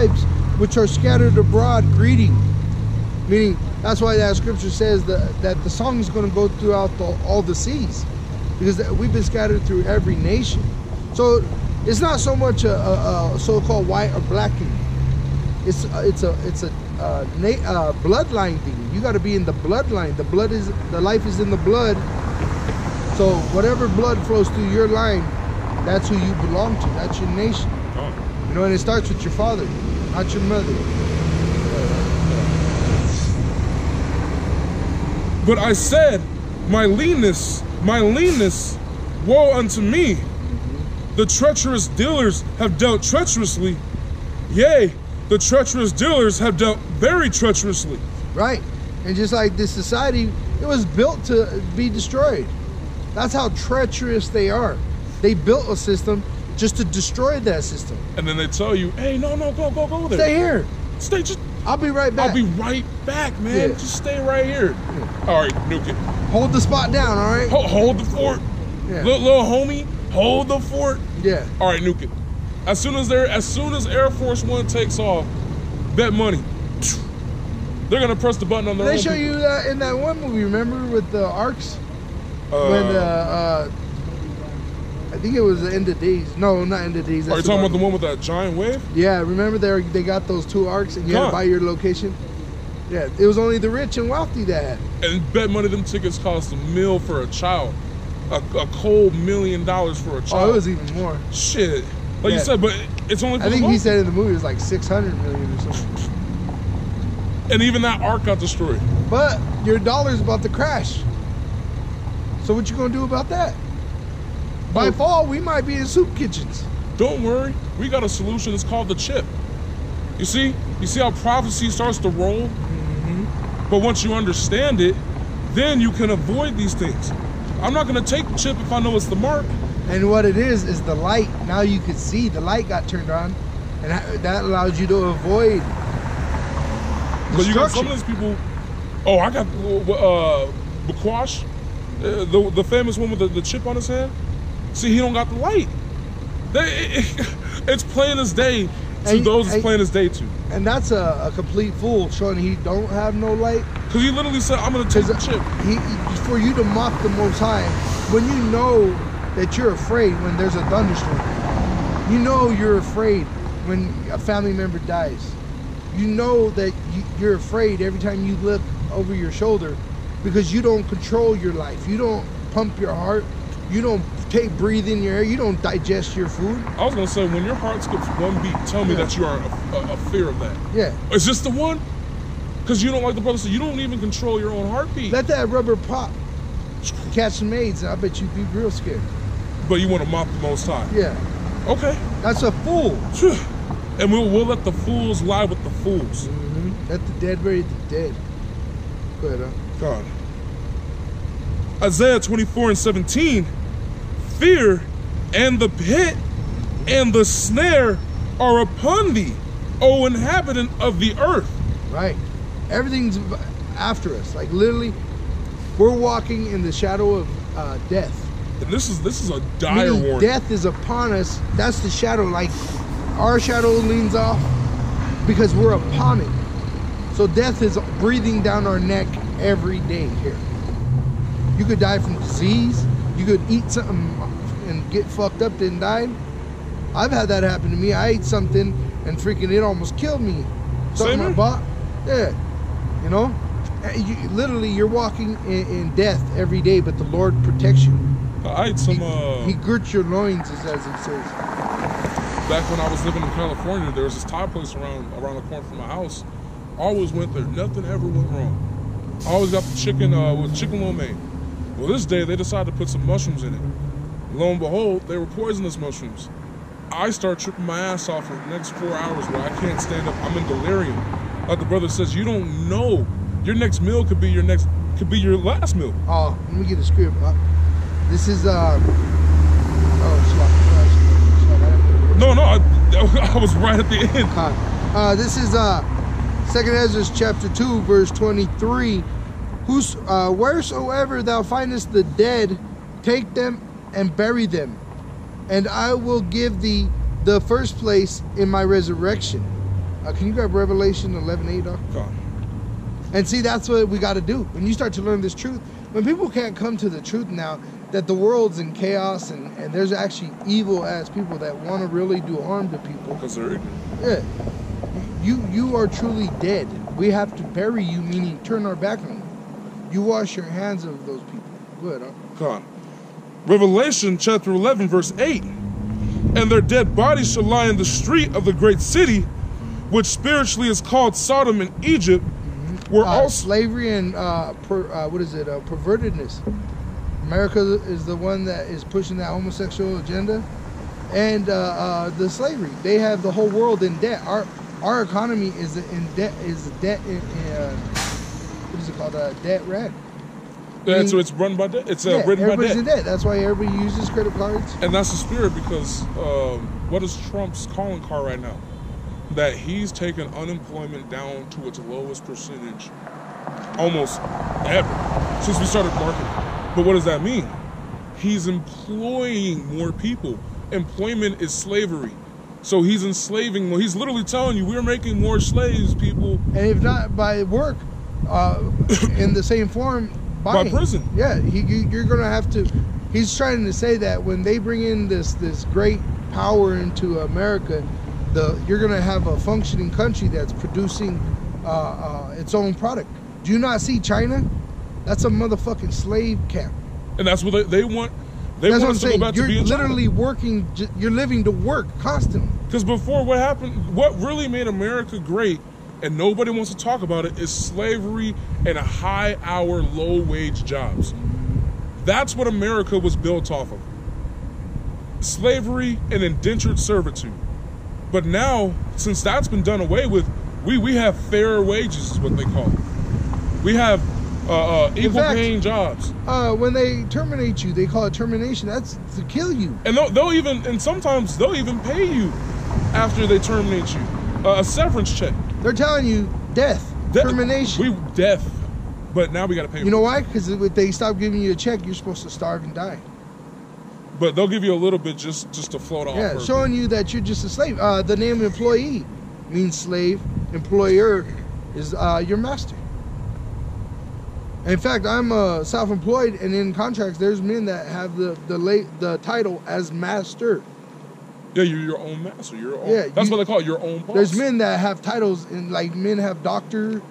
tribes which are scattered abroad greeting. Meaning, that's why that scripture says that the song is going to go throughout all the seas, because we've been scattered through every nation. So it's not so much a so-called white or black thing. It's a bloodline thing. You got to be in the bloodline. The life is in the blood. So whatever blood flows through your line, that's who you belong to. That's your nation. You know, and it starts with your father, not your mother. But I said, my leanness, woe unto me. The treacherous dealers have dealt treacherously. Yea, the treacherous dealers have dealt very treacherously. Right. And just like this society, it was built to be destroyed. That's how treacherous they are. They built a system just to destroy that system. And then they tell you, hey, no, go there. Stay here. Stay, just... I'll be right back. I'll be right back, man. Yeah. Just stay right here. Yeah. All right, nuke it. Hold the spot down, all right? Hold the fort. Yeah. Little homie, hold the fort. Yeah. All right, nuke it. As soon as Air Force One takes off, bet money. They're gonna press the button on their own. They show you that in that one movie, remember, with the arcs? When I think it was the End of Days. No, not End of Days. Are you talking about the one with that giant wave? Yeah, remember they got those 2 arcs and you had to buy your location? Yeah, it was only the rich and wealthy that had. And bet money them tickets cost $1 million for a child. A cold $1 million for a child. Oh, it was even more. Shit. Like you said, but it's only for I think he said in the movie it was like 600 million or something. And even that arc got destroyed. But your dollar's about to crash. So what you gonna do about that? By fall, we might be in soup kitchens. Don't worry, we got a solution. It's called the chip. You see how prophecy starts to roll? Mm-hmm. But once you understand it, then you can avoid these things. I'm not gonna take the chip if I know it's the mark. And what it is the light. Now you can see the light got turned on, and that allows you to avoid. But you got some of these people. Oh, I got Bakwash, the famous one with the chip on his hand. See, he don't got the light. It's plain as day to those it's plain as day to. And that's a complete fool showing he don't have no light. Because he literally said, I'm going to take the chip. For you to mock the Most High, when you know that you're afraid when there's a thunderstorm. You know you're afraid when a family member dies. You know that you're afraid every time you look over your shoulder because you don't control your life. You don't pump your heart. You don't breathe in your air. You don't digest your food. I was going to say, when your heart skips one beat, tell me that you are a fear of that. Yeah. Is this the one? Because you don't, like the brother said, you don't even control your own heartbeat. Let that rubber pop. Catch some AIDS, and I bet you'd be real scared. But you want to mock the Most High? Yeah. Okay. That's a fool. And we'll let the fools lie with the fools. Mm-hmm. Let the dead bury the dead. Go ahead, God. Isaiah 24:17. Fear and the pit and the snare are upon thee, O inhabitant of the earth. Right. Everything's after us. Like literally, we're walking in the shadow of death. And this is a dire warning. Death is upon us. That's the shadow. Like our shadow leans off because we're upon it. So death is breathing down our neck every day here. You could die from disease. You could eat something and get fucked up and die. I've had that happen to me. I ate something and freaking it almost killed me. Something I bought. Yeah. You know? Literally, you're walking in death every day, but the Lord protects you. I ate some... He girts your loins, as it says. Back when I was living in California, there was this Thai place around the corner from my house. Always went there. Nothing ever went wrong. I always got the chicken with chicken lo mein. Well, this day, they decided to put some mushrooms in it. Lo and behold, they were poisonous mushrooms. I start tripping my ass off for the next 4 hours where I can't stand up. I'm in delirium. Like the brother says, you don't know. Your next meal could be your last meal. Oh, let me get the script. This is No, I was right at the end. This is 2nd Ezra chapter 2, verse 23. Wheresoever thou findest the dead, take them and bury them, and I will give thee the first place in my resurrection. Can you grab Revelation 11:8, Doc? God. And see, that's what we got to do. When you start to learn this truth, when people can't come to the truth now that the world's in chaos and there's actually evil ass people that want to really do harm to people. Because they're ignorant. Yeah. You are truly dead. We have to bury you, meaning turn our back on you. You wash your hands of those people. Good, huh? God. Revelation chapter 11, verse 8. And their dead bodies shall lie in the street of the great city, which spiritually is called Sodom and Egypt, where all slavery and pervertedness. America is the one that is pushing that homosexual agenda, and the slavery. They have the whole world in debt. Our economy is in debt. What is it called? Debt red. Yeah, so it's run by debt. It's written by debt. Everybody's in debt. That's why everybody uses credit cards. And that's the spirit, because what is Trump's calling card right now? That he's taken unemployment down to its lowest percentage almost ever since we started marketing. But what does that mean? He's employing more people. Employment is slavery. So he's enslaving more. He's literally telling you, we're making more slaves, people. And if not by work, in the same form, by prison. Yeah, you're going to have to. He's trying to say that when they bring in this great power into America, you're going to have a functioning country that's producing its own product. Do you not see China? That's a motherfucking slave camp. And that's what they want. They want us to go back to being literally working. You're living to work constantly. Because before, what happened? What really made America great, and nobody wants to talk about it, is slavery and high-hour, low-wage jobs. That's what America was built off of. Slavery and indentured servitude. But now, since that's been done away with, we have fair wages, is what they call it. We have equal paying jobs. When they terminate you, they call it termination. That's to kill you. And sometimes they'll even pay you after they terminate you. A severance check. They're telling you death. Termination. Death. But now we got to pay. You know why? Because if they stop giving you a check, you're supposed to starve and die. But they'll give you a little bit just to float off. Yeah, showing you that you're just a slave. The name employee means slave. Employer is your master. In fact, I'm self-employed, and in contracts, there's men that have the title as master. Yeah, you're your own master. You're your own. Yeah, that's what they call it, your own boss. There's men that have titles, and like men have doctor,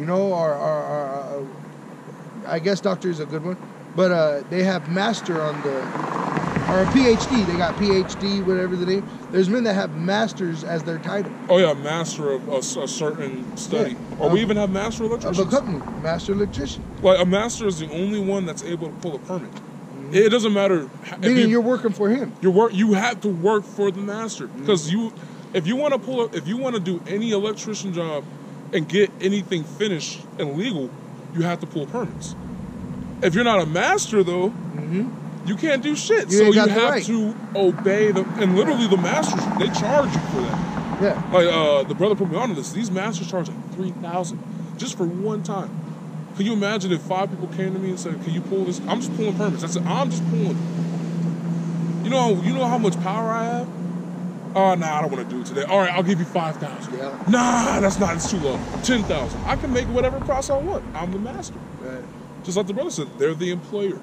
or I guess doctor is a good one, but they have master on or a PhD. They got PhD, whatever the name. There's men that have masters as their title. Oh yeah, master of a certain study. Yeah. Or we even have master electricians. Of a company, master electrician. Like a master is the only one that's able to pull a permit. It doesn't matter. Meaning you're working for him. You have to work for the master, because if you want to do any electrician job and get anything finished and legal, you have to pull permits. If you're not a master though, you can't do shit. So you have to obey them, and literally the masters, they charge you for that. Yeah. Like the brother put me on to this. These masters charge like $3,000 just for one time. Can you imagine if 5 people came to me and said, "Can you pull this?" I'm just pulling permits. I said, "I'm just pulling." You know how much power I have? Oh, nah, I don't want to do it today. All right, I'll give you 5,000. Yeah. Nah, that's not. It's too low. 10,000. I can make whatever price I want. I'm the master. Right. Just like the brother said, they're the employer.